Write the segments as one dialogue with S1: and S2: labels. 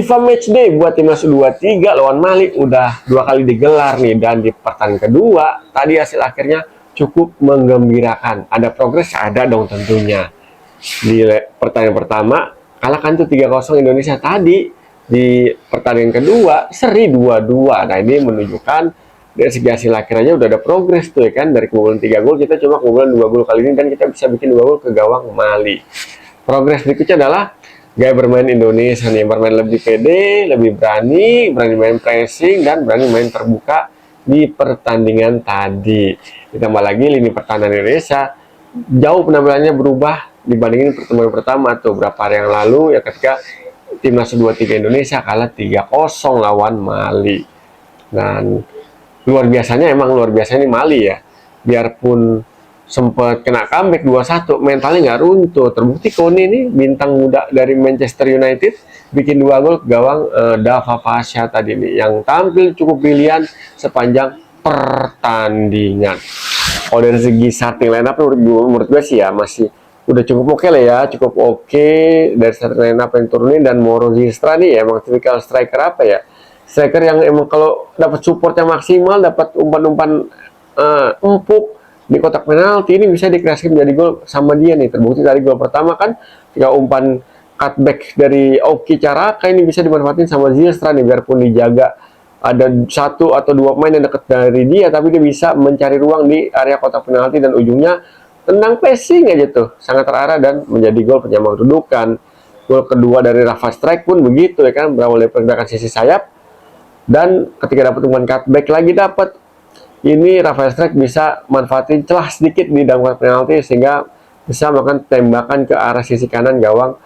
S1: FIFA Matchday buat timnas U23 lawan Mali udah 2 kali digelar nih, dan di pertandingan kedua tadi hasil akhirnya cukup menggembirakan. Ada progres, ada dong tentunya. Di pertandingan pertama kalahkan tuh 3-0 Indonesia, tadi di pertandingan kedua seri 2-2. Nah, ini menunjukkan dari segi hasil akhirnya udah ada progres tuh ya kan, dari kebobolan 3 gol kita cuma kebobolan 2 gol kali ini, dan kita bisa bikin 2 gol ke gawang Mali. Progres berikutnya adalah gaya bermain Indonesia nih, bermain lebih pede, lebih berani main pressing, dan berani main terbuka di pertandingan tadi. Ditambah lagi lini pertahanan Indonesia jauh penampilannya berubah dibandingin pertemuan pertama tuh berapa hari yang lalu ya, ketika timnas U23 Indonesia kalah 3-0 lawan Mali. Dan luar biasanya ini Mali ya, biarpun sempat kena comeback 2-1, mentalnya nggak runtuh. Terbukti Kone ini bintang muda dari Manchester United bikin 2 gol ke gawang Dava Pasha tadi nih, yang tampil cukup brilian sepanjang pertandingan. Kalau dari segi starting line up menurut gue sih ya masih udah cukup oke lah ya, cukup oke dari starting line up yang turunin. Dan Moro Zistra nih emang tipikal striker apa ya, striker yang emang kalau dapat support yang maksimal, dapat umpan-umpan empuk di kotak penalti, ini bisa dikreasikan menjadi gol sama dia nih. Terbukti tadi gol pertama kan ketika umpan cutback dari Oki Caraka ini bisa dimanfaatin sama Zilstra nih, biarpun dijaga ada 1 atau 2 pemain yang dekat dari dia, tapi dia bisa mencari ruang di area kotak penalti dan ujungnya tendang passing aja tuh, sangat terarah dan menjadi gol penyambang kedudukan. Gol kedua dari Rafa Strike pun begitu ya kan, berawal dari pergerakan sisi sayap, dan ketika dapat umpan cutback lagi dapat, ini Rafael Strike bisa manfaatin celah sedikit di dalam kotak penalti sehingga bisa melakukan tembakan ke arah sisi kanan gawang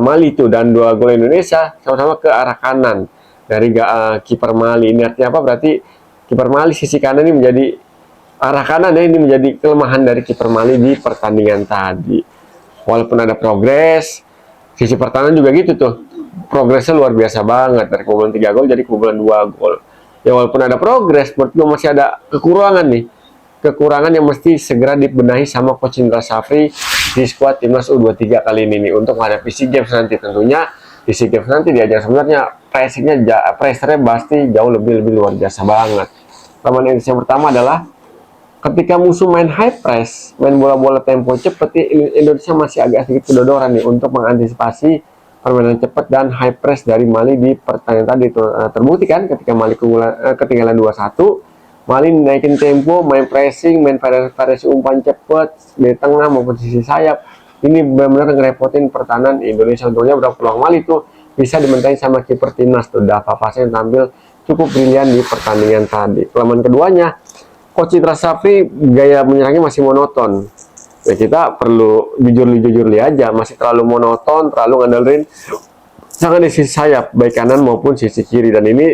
S1: Mali itu, dan 2 gol Indonesia sama-sama ke arah kanan dari kiper Mali. Ini artinya apa? Berarti kiper Mali sisi kanan ini menjadi arah kanan ya, ini menjadi kelemahan dari kiper Mali di pertandingan tadi. Walaupun ada progres, sisi pertahanan juga gitu tuh, progresnya luar biasa banget, dari kebobolan 3 gol jadi kebobolan 2 gol. Ya walaupun ada progres, menurut gue masih ada kekurangan nih. Kekurangan yang mesti segera dibenahi sama Coach Indra Safri di skuad timnas U23 kali ini nih, untuk menghadapi SEA Games nanti. Tentunya di SEA Games nanti diajar sebenarnya pressernya pasti jauh lebih luar biasa banget. Kelemahan Indonesia yang pertama adalah ketika musuh main high press, main bola-bola tempo cepet, Indonesia masih agak sedikit kedodoran nih untuk mengantisipasi permainan cepat dan high press dari Mali di pertandingan tadi itu. Terbukti kan ketika Mali ketinggalan 2-1, Mali naikin tempo, main pressing, main variasi umpan cepat di tengah maupun sisi sayap. Ini benar-benar ngerepotin pertahanan Indonesia. Untungnya berapa peluang Mali itu bisa dimentain sama kiper timnas tuh, Dava Pasha, yang tampil cukup brilian di pertandingan tadi. Kelemahan keduanya, Coach Indra Safri gaya menyerangnya masih monoton. Ya kita perlu jujur aja, masih terlalu monoton, terlalu ngandelin sangat di sisi sayap, baik kanan maupun sisi kiri. Dan ini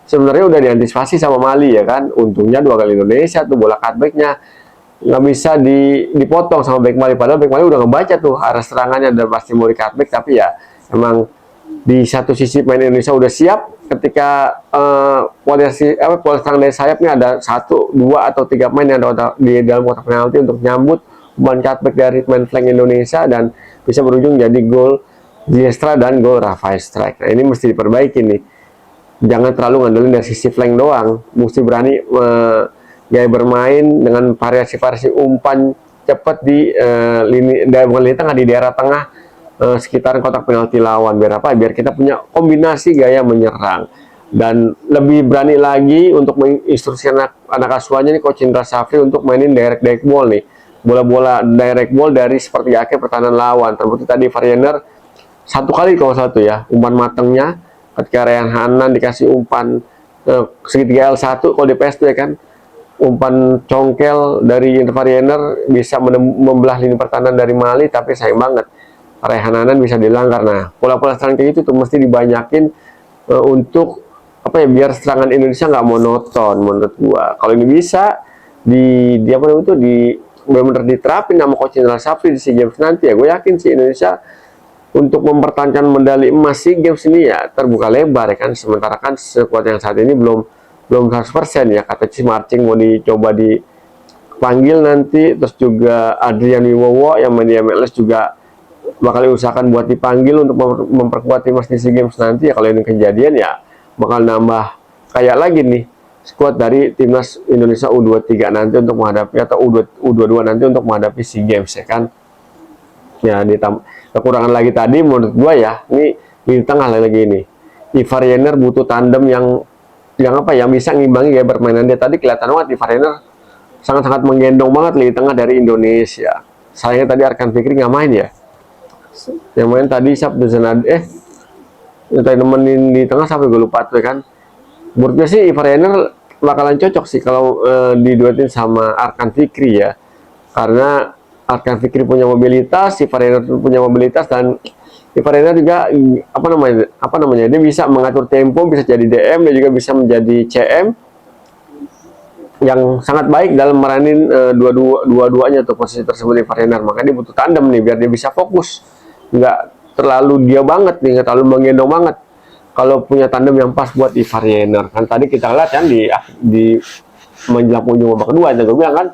S1: sebenarnya udah diantisipasi sama Mali ya kan. Untungnya 2 kali Indonesia tuh bola cutbacknya nggak bisa dipotong sama back Mali, padahal back Mali udah ngebaca tuh arah serangannya dan pasti mau di cutback. Tapi ya emang di satu sisi main Indonesia udah siap, ketika pola serang dari sayapnya ada 1, 2 atau 3 pemain yang ada di dalam kotak penalti untuk nyambut umpan cutback dari main flank Indonesia, dan bisa berujung jadi gol Zilstra dan gol Rafael Strike. Nah, ini mesti diperbaiki nih, jangan terlalu ngandelin dari sisi flank doang, mesti berani gaya bermain dengan variasi umpan cepat di lini tengah, di daerah tengah sekitar kotak penalti lawan. Biar apa? Biar kita punya kombinasi gaya menyerang, dan lebih berani lagi untuk menginstruksikan anak asuhannya nih Coach Indra Safri untuk mainin direct ball nih, bola-bola direct ball dari seperti akhir pertahanan lawan. Terbukti tadi Variener 1 kali kalau satu ya, umpan matangnya ketika Ryan Hanan dikasih umpan segitiga L1 kalau di PS ya kan, umpan congkel dari Variener bisa membelah lini pertahanan dari Mali, tapi sayang banget Ryan Hanan bisa dilanggar. Nah, pola-pola serangan kayak gitu tuh mesti dibanyakin untuk apa ya, biar serangan Indonesia nggak monoton menurut gua. Kalau ini bisa benar-benar diterapin sama Coach Indra Safri di SEA Games nanti ya, gue yakin sih Indonesia untuk mempertahankan medali emas SEA Games ini ya terbuka lebar ya kan. Sementara kan sekuat yang saat ini belum 100% ya, kata si Marching mau dicoba dipanggil nanti, terus juga Adrian Wibowo yang main di MLS juga bakal diusahakan buat dipanggil untuk memperkuat timnas di SEA Games nanti ya. Kalau ini kejadian ya bakal nambah kayak lagi nih skuad dari timnas Indonesia U23 nanti untuk menghadapi, atau U22 nanti untuk menghadapi SEA Games ya kan. Ya kekurangan lagi tadi menurut gua ya, ini di tengah lagi ini Ivar Jenner butuh tandem yang apa, yang bisa ngimbangi gaya permainan dia. Tadi kelihatan banget Ivar Jenner sangat-sangat menggendong banget di tengah dari Indonesia. Sayangnya tadi Arkan Fikri nggak main ya, yang main tadi Sabtu Zenad yang tadi nemenin di tengah sampai gue lupa tuh kan. Menurut gue sih Ivar Jenner bakalan cocok sih kalau diduetin sama Arkan Fikri ya, karena Arkan Fikri punya mobilitas, Ivar Jenner punya mobilitas, dan Ivar Jenner juga apa namanya dia bisa mengatur tempo, bisa jadi DM, dia juga bisa menjadi CM yang sangat baik dalam meranin dua-duanya tuh posisi tersebut Ivar Jenner. Makanya dia butuh tandem nih biar dia bisa fokus, nggak terlalu dia banget nih, nggak terlalu menggendong banget. Kalau punya tandem yang pas buat Ivar Jenner kan, tadi kita lihat kan di menjelang ujung babak kedua, gue bilang kan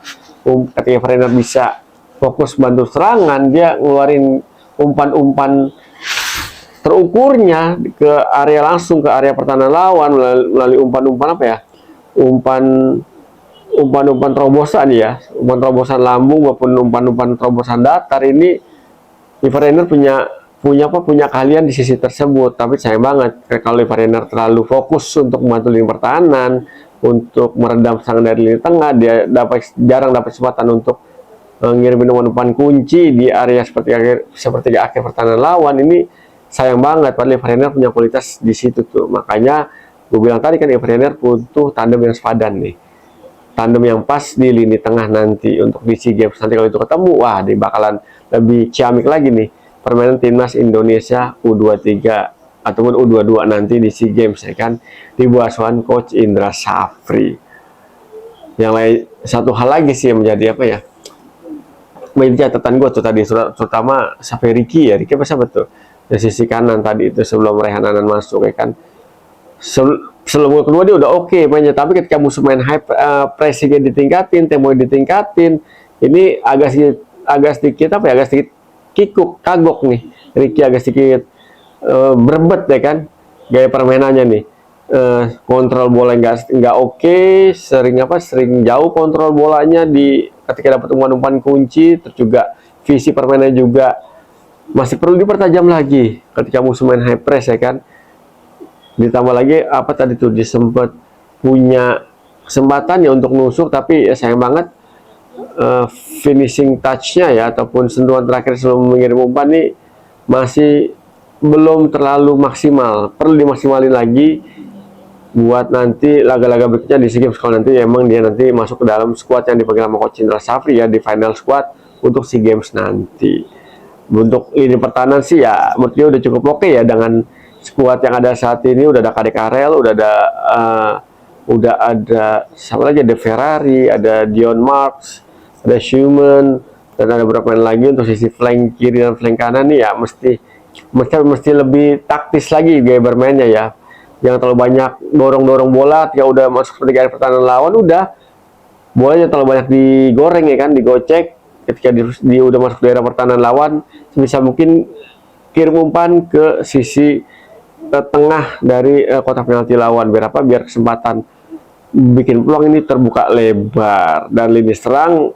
S1: ketika Ivar Jenner bisa fokus bantu serangan, dia ngeluarin umpan-umpan terukurnya ke area, langsung ke area pertahanan lawan melalui umpan-umpan apa ya, umpan terobosan ya, umpan terobosan lambung maupun umpan-umpan terobosan datar. Ini Ivar Jenner punya keahlian di sisi tersebut. Tapi sayang banget kalau Ivar Jenner terlalu fokus untuk membantu lini pertahanan, untuk meredam serangan dari lini tengah, dia jarang dapat kesempatan untuk ngirimin umpan kunci di area seperti akhir pertahanan lawan. Ini sayang banget, padahal Ivar Jenner punya kualitas di situ tuh. Makanya gue bilang tadi kan Ivar Jenner butuh tandem yang sepadan nih, tandem yang pas di lini tengah nanti untuk di SEA Games nanti. Kalau itu ketemu, wah dia bakalan lebih ciamik lagi nih permainan timnas Indonesia U23 ataupun U22 nanti di SEA Games ya kan, di bawah asuhan Coach Indra Safri. Yang lain satu hal lagi sih yang menjadi apa ya, menjadi catatan gue tuh tadi, terutama sampai Ricky apa betul di sisi kanan tadi itu sebelum Rehan Anan masuk ya kan. Sebelum kedua dia udah oke mainnya, tapi ketika musuh main high pressingnya ditingkatin, temponya ditingkatin, ini agak sedikit kagok nih. Ricky agak sedikit berbet ya kan gaya permainannya nih. Kontrol bola nggak oke, sering jauh kontrol bolanya ketika dapat umpan-umpan kunci. Terus juga visi permainannya juga masih perlu dipertajam lagi ketika musuh main high press ya kan. Ditambah lagi dia sempat punya kesempatan ya untuk nusuk, tapi ya sayang banget finishing touch-nya ya ataupun sentuhan terakhir sebelum mengirim umpan nih masih belum terlalu maksimal. Perlu dimaksimalin lagi buat nanti laga-laga berikutnya di SEA Games, kalau nanti emang dia nanti masuk ke dalam squad yang dipegang sama Coach Indra Safri ya, di final squad untuk SEA Games nanti. Untuk lini pertahanan sih ya menurut dia udah cukup oke ya dengan skuad yang ada saat ini. Udah ada Kadek Arel, udah ada siapa lagi, ada Ferrari, ada Dion Marks, ada Schumann, dan ada beberapa main lagi. Untuk sisi flank kiri dan flank kanan nih ya mesti lebih taktis lagi gaya bermainnya ya, jangan terlalu banyak dorong bola. Ketika udah masuk seperti area pertahanan lawan, udah bolanya terlalu banyak digoreng ya kan, digocek. Ketika dia udah masuk daerah pertahanan lawan, sebisa mungkin kirim umpan ke sisi tengah dari kotak penalti lawan, biar kesempatan bikin peluang ini terbuka lebar. Dan lini serang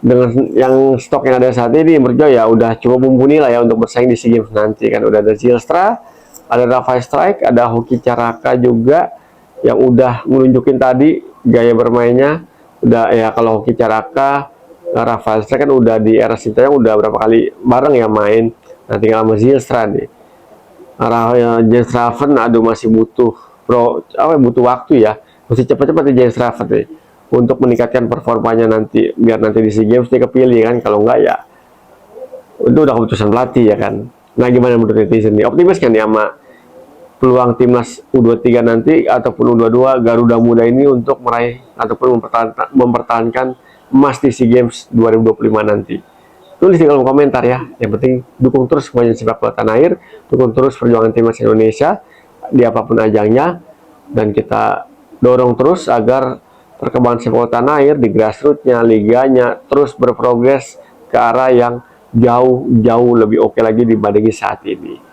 S1: dengan yang stok yang ada saat ini menurut gue ya udah cukup mumpuni lah ya untuk bersaing di SEA Games nanti kan. Udah ada Zylstra, ada Rafael Strike, ada Hoki Caraka juga yang udah menunjukin tadi gaya bermainnya. Udah ya, kalau Hoki Caraka, Rafael Strike kan udah di era Sintayong udah berapa kali bareng ya main. Nah tinggal sama Zylstra nih. James Raven aduh masih butuh waktu ya. Mesti cepat-cepat ya James Raven nih untuk meningkatkan performanya nanti, biar nanti di SEA Games dia kepilih kan. Kalau enggak ya itu udah keputusan pelatih ya kan. Nah gimana menurut netizen nih, optimis kan ya sama peluang timnas U23 nanti ataupun U22 Garuda Muda ini untuk meraih ataupun mempertahankan emas di SEA Games 2025 nanti? Tulis di kolom komentar ya. Yang penting dukung terus semuanya sepak bola tanah air, dukung terus perjuangan timnas Indonesia di apapun ajangnya, dan kita dorong terus agar perkembangan sepak bola tanah air di grassroots-nya, liganya terus berprogres ke arah yang jauh lebih oke lagi dibandingin saat ini.